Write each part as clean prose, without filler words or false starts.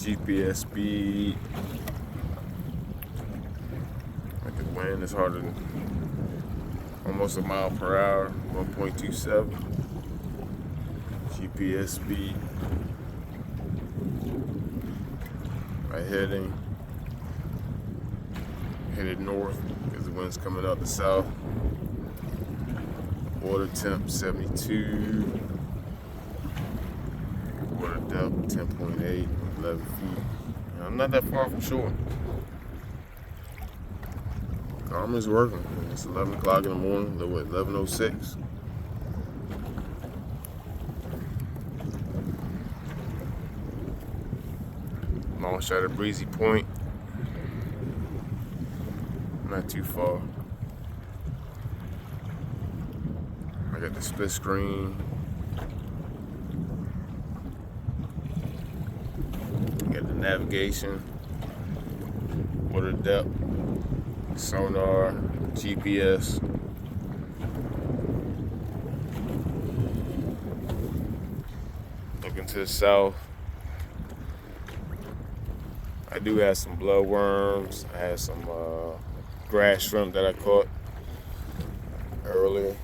GPS speed. Like the wind is harder than almost a mile per hour, 1.27. GPS speed. Headed north because the wind's coming out the south. Water temp 72. Water depth 10.8, 11 feet. I'm not that far from shore. Garmin's working. It's 11 o'clock in the morning, 11:06. Long shot at Breezy Point. Not too far. I got the split screen. Got the navigation, water depth, sonar, GPS. Looking to the south. I do have some bloodworms. I had some grass shrimp that I caught earlier.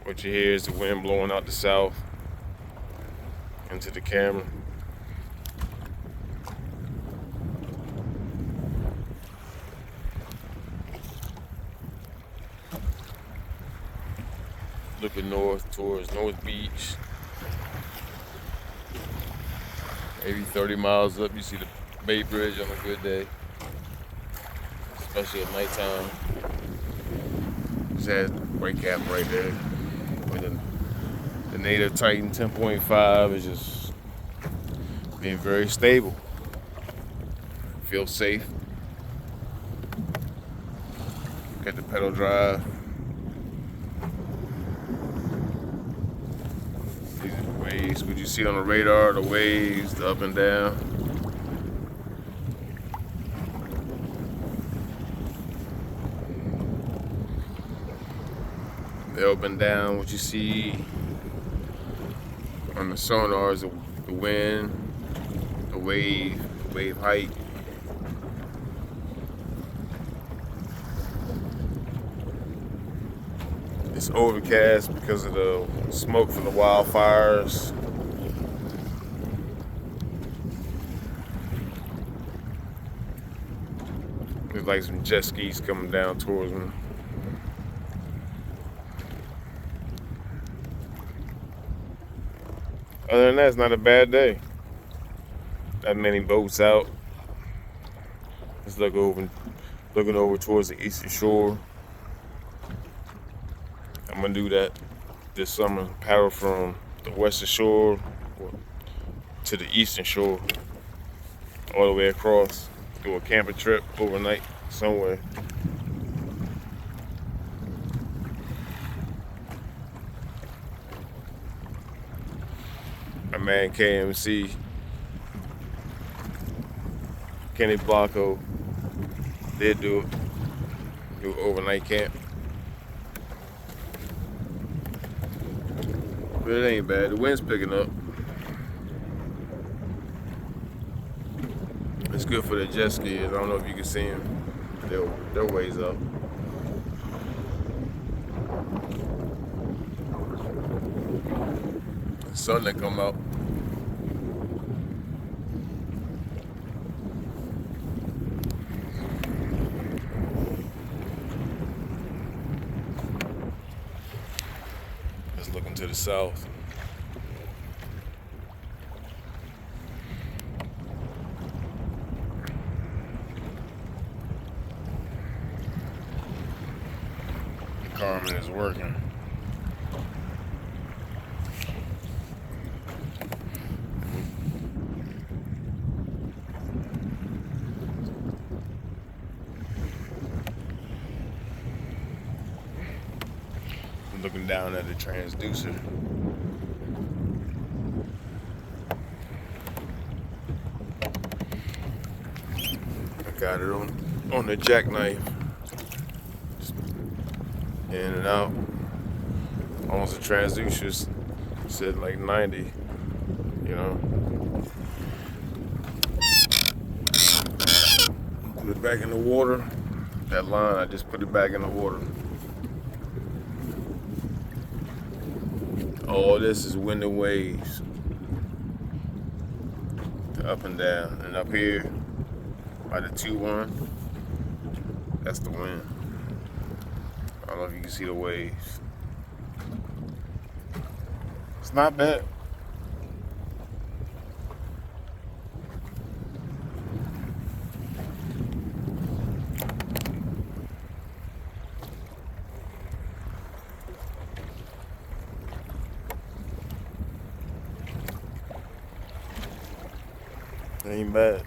What you hear is the wind blowing out the south into the camera. Looking north towards North Beach. Maybe 30 miles up, you see the Bay Bridge on a good day, especially at nighttime. Just had brake cap right there. With the native Titan 10.5 is just being very stable. Feel safe. Got the pedal drive. These are the waves. What you see on the radar, the waves, the up and down. The up and down, what you see on the sonar is the wind, the wave height. It's overcast because of the smoke from the wildfires. There's like some jet skis coming down towards me. Other than that, it's not a bad day. Not many boats out. Just looking over towards the eastern shore. I'm gonna do that this summer. Paddle from the western shore to the eastern shore, all the way across. Do a camping trip overnight somewhere. My man KMC, Kenny Blanco, did do overnight camp. But it ain't bad. The wind's picking up. It's good for the jet skiers. I don't know if you can see them. They're ways up. The sun that come out. Just looking to the south. Garmin is working. I'm looking down at the transducer. I got it on the jackknife. In and out. Almost the transducer's said like 90. you know. Put it back in the water. That line, I just put it back in the water. All this is wind and waves. Up and down. And up here, by the 2-1, that's the wind. I don't know if you can see the waves. It's not bad. Ain't bad.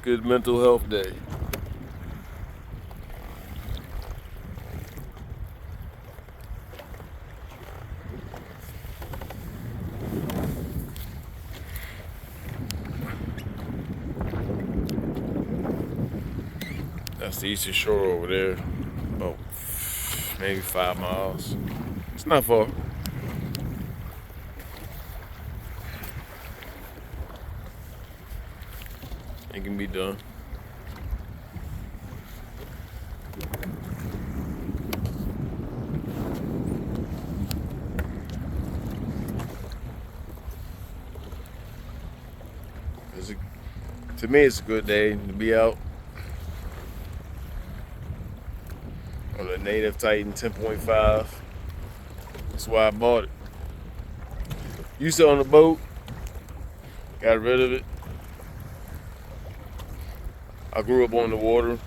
Good mental health day. That's the eastern shore over there. About maybe 5 miles. It's not far. It can be done. To me, it's a good day to be out on a Native Titan 10.5. That's why I bought it. Used to on the boat, got rid of it. I grew up on the water.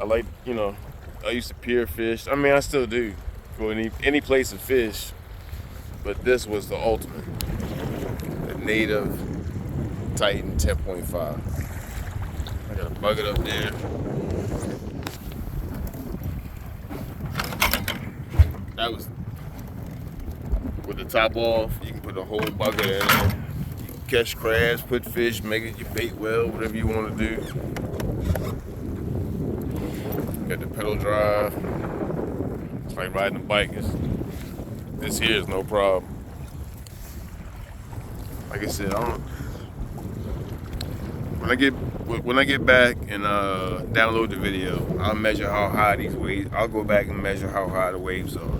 I like, I used to pier fish. I mean, I still do. Go any place to fish. But this was the ultimate. The Native Titan 10.5. I got a bucket up there. That was with the top off. You can put a whole bucket in there. You can catch crabs, put fish, make it your bait well, whatever you want to do. Got the pedal drive. It's like riding a bike. This here is no problem. Like I said, when I get back and download the video, I'll measure how high these waves. I'll go back and measure how high the waves are.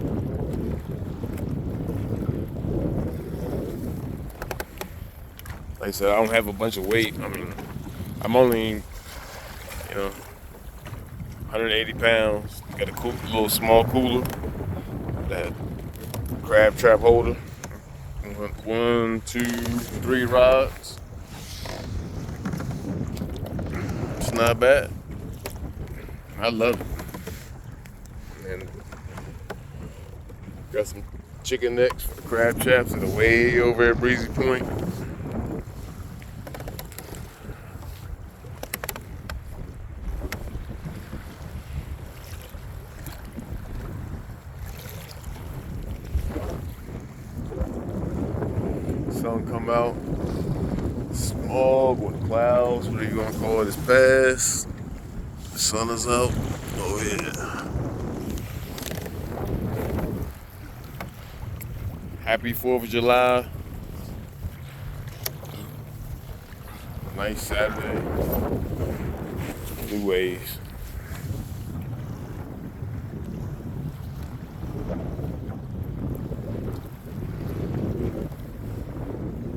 Like I said, I don't have a bunch of weight. I mean, I'm only, 180 pounds. Got a little small cooler, that crab trap holder. 1, 2, 3 rods. It's not bad. I love it. And got some chicken necks for the crab traps that are way over at Breezy Point. Sun come out, smog with clouds, whatever you gonna call it, is past. The sun is out. Oh yeah. Happy 4th of July. Nice Saturday. New waves.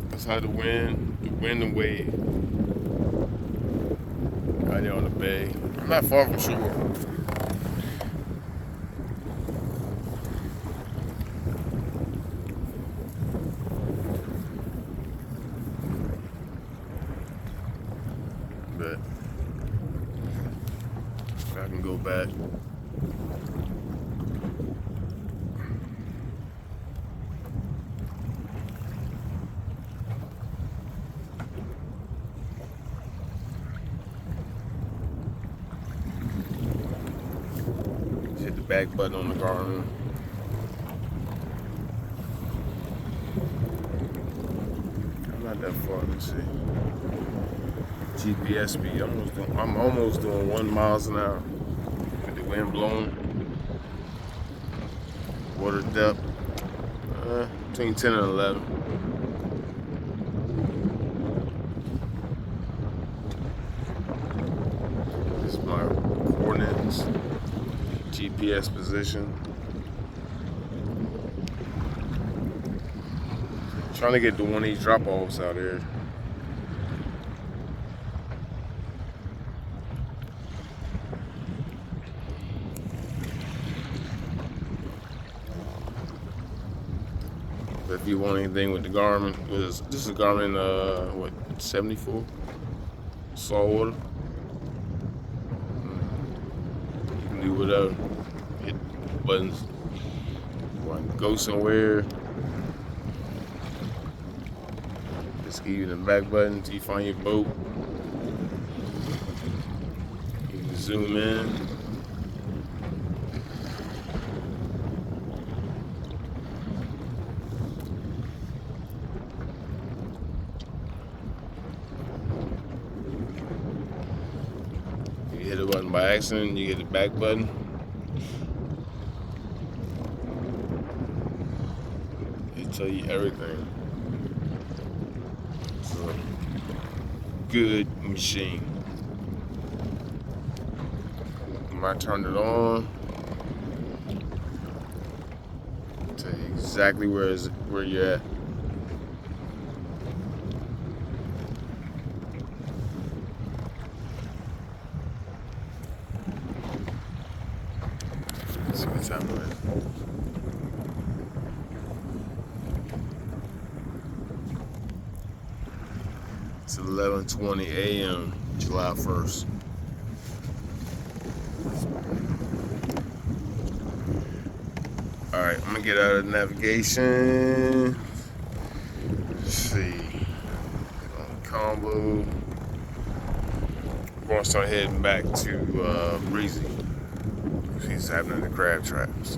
That's how the wind and wave. Right there on the bay. I'm not far from shore. But I can go back. Hit the back button on the Garmin. I'm not that far, let's see. GPS speed. I'm almost doing 1 miles an hour. With the wind blowing. Water depth between 10 and 11. This is my coordinates. GPS position. Trying to get to one of these drop-offs out here. But if you want anything with the Garmin, this is a Garmin, 74? Salt water. You can do whatever. Hit buttons. Want to go somewhere. Just give you the back button until you find your boat. You can zoom in. You hit a button by accident, you get the back button. It tell you everything. It's a good machine. When I turn it on, it'll tell you exactly where you're at. Let's see what time it is. It's 11:20 a.m. July 1st. Alright, I'm gonna get out of navigation. Let's see. Combo. We're gonna start heading back to Breezy. He's happening the crab traps.